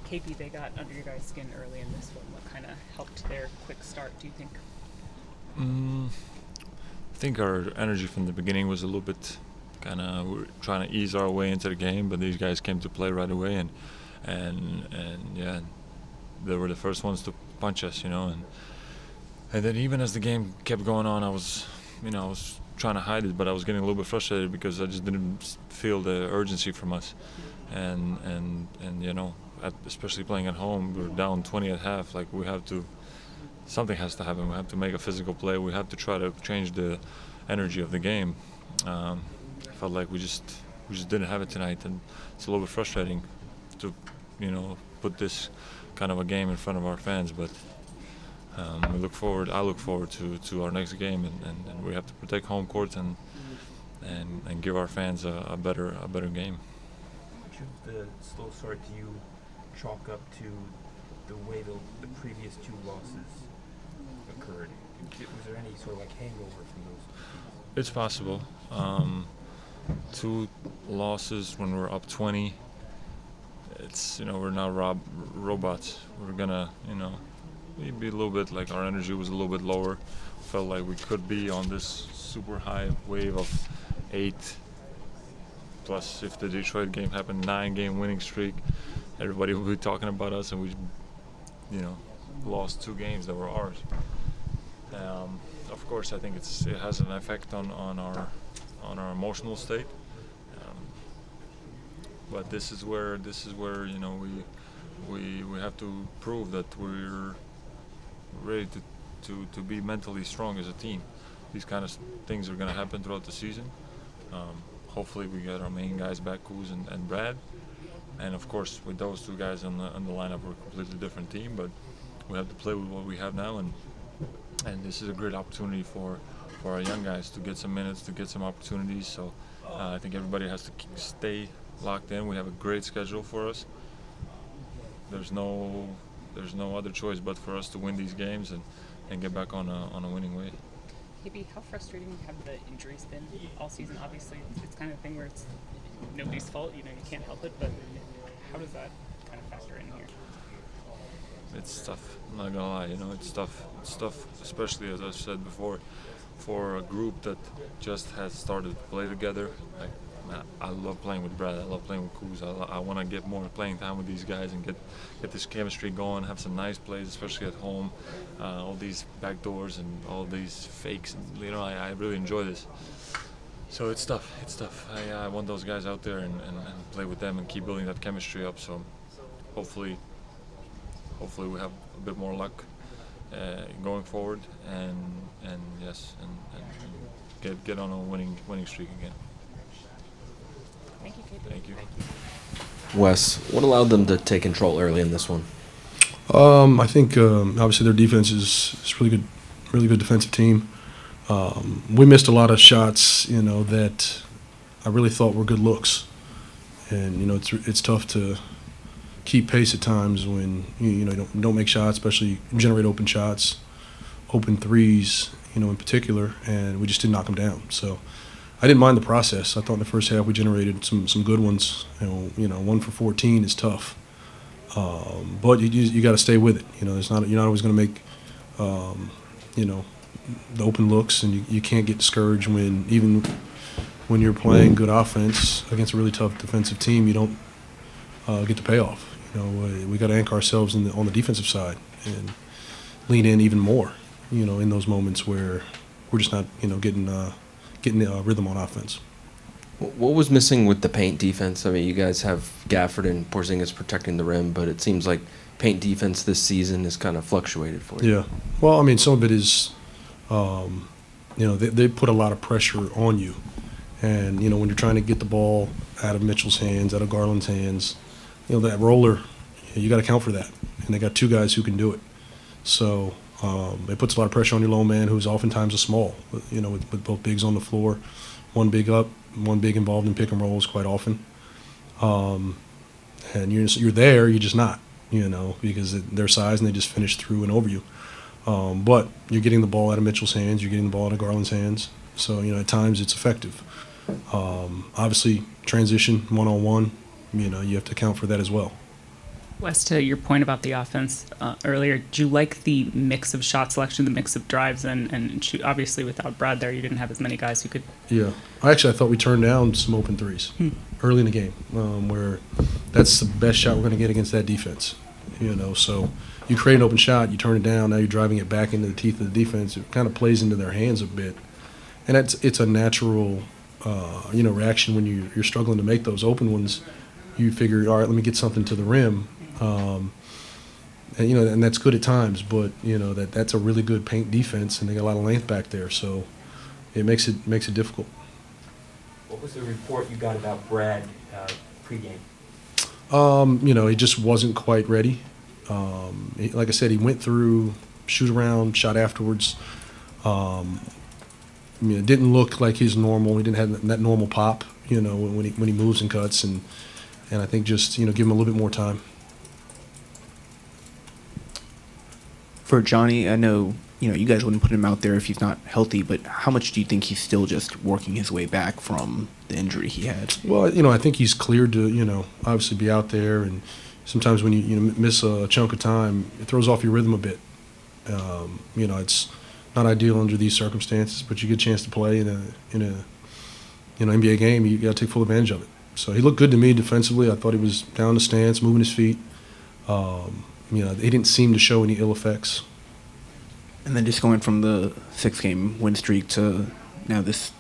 KP, they got under your guys' skin early in this one. What kind of helped their quick start, do you think? I think our energy from the beginning was a little bit we were trying to ease our way into the game, but these guys came to play right away, and yeah, they were the first ones to punch us, and then even as the game kept going on, I was trying to hide it, but I was getting a little bit frustrated because I just didn't feel the urgency from us, and especially playing at home, we were down 20 at half. Like, something has to happen. We have to make a physical play. We have to try to change the energy of the game. I felt like we just didn't have it tonight, and it's a little bit frustrating to put this kind of a game in front of our fans. But I look forward to our next game, and we have to protect home court and give our fans a better game. Much of the slow start do you chalk up to the way the previous two losses occurred? Was there any sort of hangover from those? It's possible. Two losses when we're up 20. It's we're not robots. We're gonna maybe a little bit our energy was a little bit lower. Felt like we could be on this super high wave of 8. Plus, if the Detroit game happened, 9-game winning streak, everybody would be talking about us, and we lost 2 games that were ours. Of course, I think it has an effect on our emotional state. But this is where we have to prove that we're ready to be mentally strong as a team. These kind of things are going to happen throughout the season. Hopefully, we get our main guys back, Kuz and Brad. And of course, with those 2 guys on the lineup, we're a completely different team. But we have to play with what we have now, and this is a great opportunity for our young guys to get some minutes, to get some opportunities. So I think everybody has to stay locked in. We have a great schedule for us. There's no other choice but for us to win these games and get back on a winning way. KP, how frustrating have the injuries been all season? Obviously, it's kind of a thing where it's nobody's fault. You can't help it. But how does that kind of factor in here? It's tough. I'm not gonna lie. It's tough. It's tough, especially as I've said before, for a group that just has started to play together. I love playing with Brad. I love playing with Kuz. I want to get more playing time with these guys and get this chemistry going. Have some nice plays, especially at home. All these backdoors and all these fakes. And, I really enjoy this. So it's tough. It's tough. I want those guys out there and play with them and keep building that chemistry up. So hopefully we have a bit more luck going forward and get on a winning streak again. Thank you, KP. Thank you. Wes, what allowed them to take control early in this one? I think obviously their defense is really good defensive team. We missed a lot of shots, that I really thought were good looks, and it's tough to keep pace at times when you don't make shots, especially generate open shots, open threes, in particular, and we just didn't knock them down. So I didn't mind the process. I thought in the first half we generated some good ones. 1 for 14 is tough, but you got to stay with it. You're not always going to make the open looks, and you can't get discouraged even when you're playing good offense against a really tough defensive team. You don't get the payoff. We got to anchor ourselves on the defensive side and lean in even more. In those moments where we're just not getting rhythm on offense. What was missing with the paint defense? I mean, you guys have Gafford and Porzingis protecting the rim, but it seems like paint defense this season has kind of fluctuated for you. Yeah. Well, I mean, some of it is, they put a lot of pressure on you. And, when you're trying to get the ball out of Mitchell's hands, out of Garland's hands, that roller, you got to account for that. And they got 2 guys who can do it. So it puts a lot of pressure on your lone man, who's oftentimes a small, with both bigs on the floor, one big up, one big involved in pick and rolls quite often. And you're there, you're just not, because their size and they just finish through and over you. But you're getting the ball out of Mitchell's hands, you're getting the ball out of Garland's hands. So, at times it's effective. Obviously, transition, one-on-one, you have to account for that as well. Wes, to your point about the offense earlier, do you like the mix of shot selection, the mix of drives, and shoot? Obviously, without Brad there, you didn't have as many guys who could. Yeah, I thought we turned down some open threes early in the game, where that's the best shot we're going to get against that defense. So you create an open shot, you turn it down, now you're driving it back into the teeth of the defense. It kind of plays into their hands a bit, and it's a natural, reaction when you're struggling to make those open ones. You figure, all right, let me get something to the rim. And that's good at times, but that's a really good paint defense, and they got a lot of length back there, so it makes it difficult. What was the report you got about Brad pregame? He just wasn't quite ready. Like I said, he went through shoot around, shot afterwards. It didn't look like his normal. He didn't have that normal pop, when he moves and cuts, and I think just give him a little bit more time. For Johnny, I know you guys wouldn't put him out there if he's not healthy, but how much do you think he's still just working his way back from the injury he had? Well, I think he's cleared to obviously be out there, and sometimes when you miss a chunk of time, it throws off your rhythm a bit. It's not ideal under these circumstances, but you get a chance to play in a NBA game. You got to take full advantage of it. So he looked good to me defensively. I thought he was down the stance, moving his feet. He didn't seem to show any ill effects. And then just going from the 6-game win streak to now this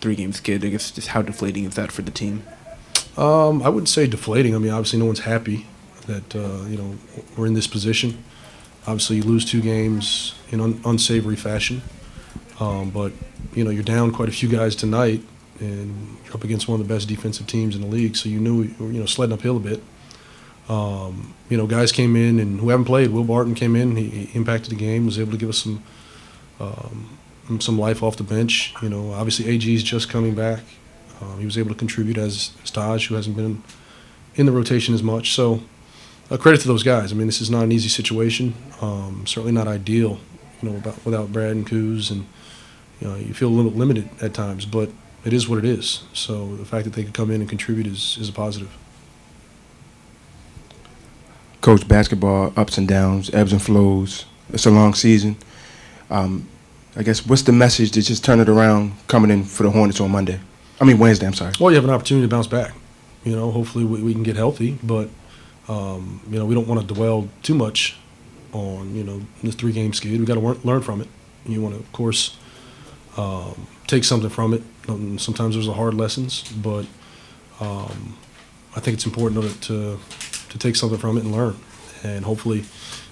3-game skid, I guess just how deflating is that for the team? I wouldn't say deflating. Obviously no one's happy that we're in this position. Obviously you lose 2 games in unsavory fashion, but you're down quite a few guys tonight, and you're up against one of the best defensive teams in the league, so you knew sledding uphill a bit. Guys came in and who haven't played. Will Barton came in. He impacted the game. Was able to give us some life off the bench. Obviously AG's just coming back. He was able to contribute as Taj, who hasn't been in the rotation as much. So credit to those guys. This is not an easy situation. Certainly not ideal. Without Brad and Kuz, and you feel a little limited at times, but it is what it is. So the fact that they could come in and contribute is a positive. Coach, basketball, ups and downs, ebbs and flows. It's a long season. I guess what's the message to just turn it around coming in for the Hornets on Wednesday, I'm sorry. Well, you have an opportunity to bounce back. Hopefully we can get healthy, but, we don't want to dwell too much on, this 3-game skid. We've got to learn from it. You want to, of course, take something from it. Sometimes there's hard lessons, but I think it's important to take something from it and learn, and hopefully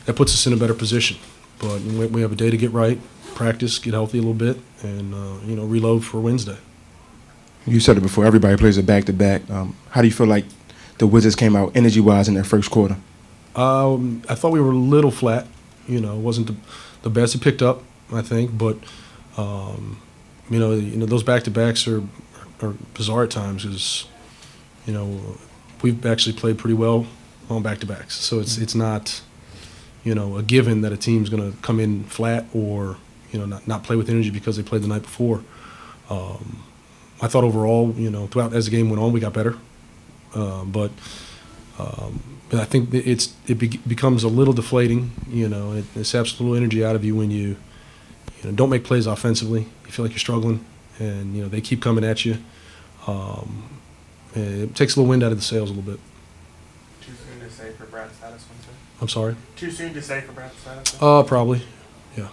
that puts us in a better position. But we have a day to get right, practice, get healthy a little bit, and reload for Wednesday. You said it before, everybody plays a back-to-back. How do you feel like the Wizards came out energy-wise in their first quarter? I thought we were a little flat. It wasn't the best. It picked up, I think, but those back-to-backs are bizarre at times because we've actually played pretty well on back-to-backs. So it's not, a given that a team's going to come in flat or, not play with energy because they played the night before. I thought overall, throughout as the game went on, we got better. But I think it becomes a little deflating. It saps a little energy out of you when you don't make plays offensively. You feel like you're struggling, and they keep coming at you. It takes a little wind out of the sails a little bit. Too soon to say for Brad's status, Winter? I'm sorry? Too soon to say for Brad's status? Probably, yeah.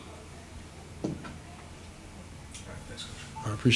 All right, thanks, Coach. I appreciate it.